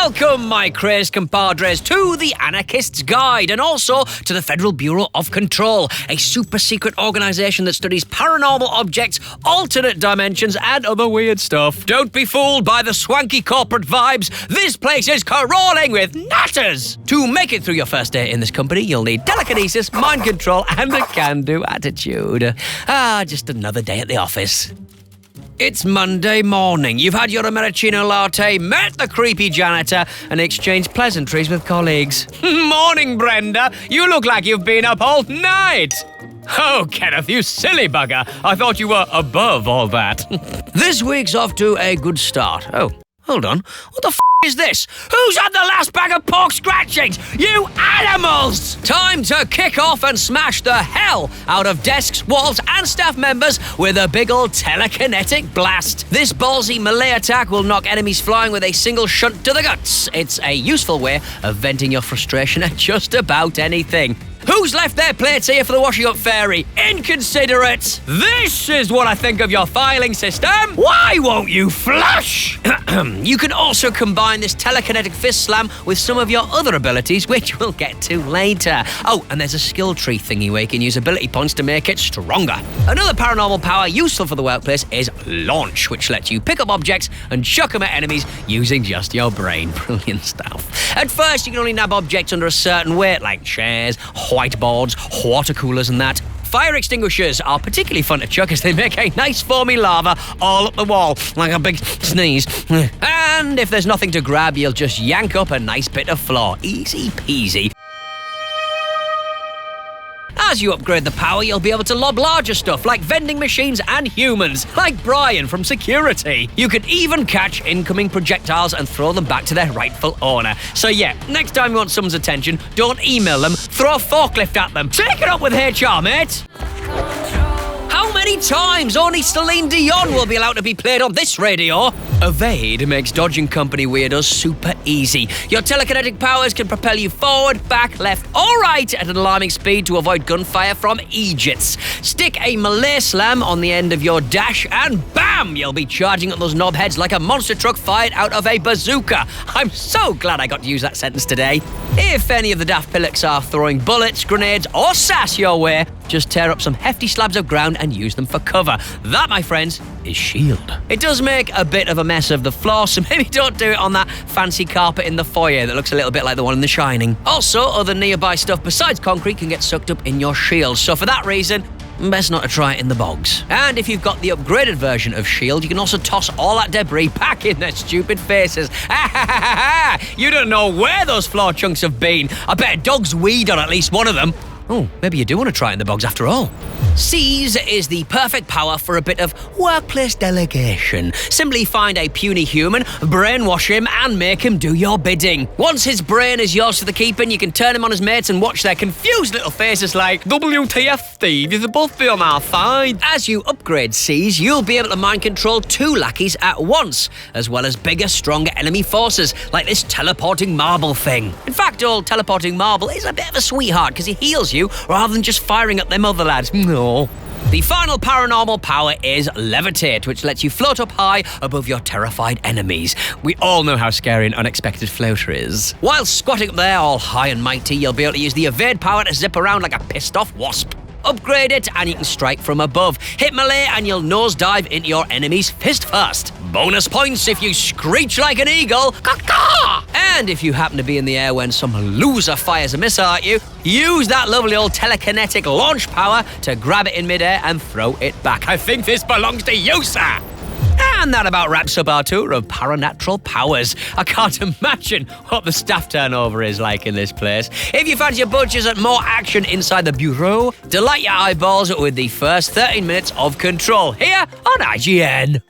Welcome, my crazed compadres, to the Anarchist's Guide and also to the Federal Bureau of Control, a super-secret organisation that studies paranormal objects, alternate dimensions, and other weird stuff. Don't be fooled by the swanky corporate vibes. This place is crawling with natters. To make it through your first day in this company, you'll need telekinesis, mind control, and a can-do attitude. Just another day at the office. It's Monday morning. You've had your Americano latte, met the creepy janitor, and exchanged pleasantries with colleagues. Morning, Brenda. You look like you've been up all night. Oh, Kenneth, you silly bugger. I thought you were above all that. This week's off to a good start. Oh, hold on. What the is this? Who's had the last bag of pork scratchings? You animals! Time to kick off and smash the hell out of desks, walls, and staff members with a big ol' telekinetic blast. This ballsy melee attack will knock enemies flying with a single shunt to the guts. It's a useful way of venting your frustration at just about anything. Who's left their plates here for the washing up fairy? Inconsiderate! This is what I think of your filing system! Why won't you flush? You can also combine this telekinetic fist slam with some of your other abilities, which we'll get to later. Oh, and there's a skill tree thingy where you can use ability points to make it stronger. Another paranormal power useful for the workplace is launch, which lets you pick up objects and chuck them at enemies using just your brain. Brilliant stuff. At first, you can only nab objects under a certain weight, like chairs, whiteboards, water coolers and that. Fire extinguishers are particularly fun to chuck as they make a nice foamy lava all up the wall, like a big sneeze. And if there's nothing to grab, you'll just yank up a nice bit of floor. Easy peasy. As you upgrade the power, you'll be able to lob larger stuff like vending machines and humans, like Brian from security. You can even catch incoming projectiles and throw them back to their rightful owner. So yeah, next time you want someone's attention, don't email them, throw a forklift at them. Take it up with HR, mate! How many times only Celine Dion will be allowed to be played on this radio? Evade makes dodging company weirdos super easy. Your telekinetic powers can propel you forward, back, left, or right at an alarming speed to avoid gunfire from Egypts. Stick a melee slam on the end of your dash and bam! You'll be charging at those knobheads like a monster truck fired out of a bazooka. I'm so glad I got to use that sentence today. If any of the daft pillocks are throwing bullets, grenades, or sass your way, just tear up some hefty slabs of ground and use them for cover. That, my friends, is shield. It does make a bit of a mess of the floor, so maybe don't do it on that fancy carpet in the foyer that looks a little bit like the one in The Shining. Also, other nearby stuff besides concrete can get sucked up in your shield, so for that reason, best not to try it in the bogs. And if you've got the upgraded version of shield, you can also toss all that debris back in their stupid faces. You don't know where those floor chunks have been. I bet dogs weed on at least one of them. Oh, maybe you do want to try it in the bogs after all. Seize is the perfect power for a bit of workplace delegation. Simply find a puny human, brainwash him, and make him do your bidding. Once his brain is yours for the keeping, you can turn him on his mates and watch their confused little faces like, WTF, Steve, you're both be on our side. As you upgrade Seize, you'll be able to mind control 2 lackeys at once, as well as bigger, stronger enemy forces, like this teleporting marble thing. In fact, old teleporting marble is a bit of a sweetheart because he heals you rather than just firing at them other lads. No. The final paranormal power is Levitate, which lets you float up high above your terrified enemies. We all know how scary an unexpected floater is. While squatting up there all high and mighty, you'll be able to use the evade power to zip around like a pissed off wasp. Upgrade it and you can strike from above. Hit melee and you'll nosedive into your enemy's fist first. Bonus points if you screech like an eagle. Caw-caw! And if you happen to be in the air when some loser fires a missile at you, use that lovely old telekinetic launch power to grab it in midair and throw it back. I think this belongs to you, sir. And that about wraps up our tour of Paranatural powers. I can't imagine what the staff turnover is like in this place. If you fancy your budgets at more action inside the bureau, delight your eyeballs with the first 13 minutes of Control here on IGN.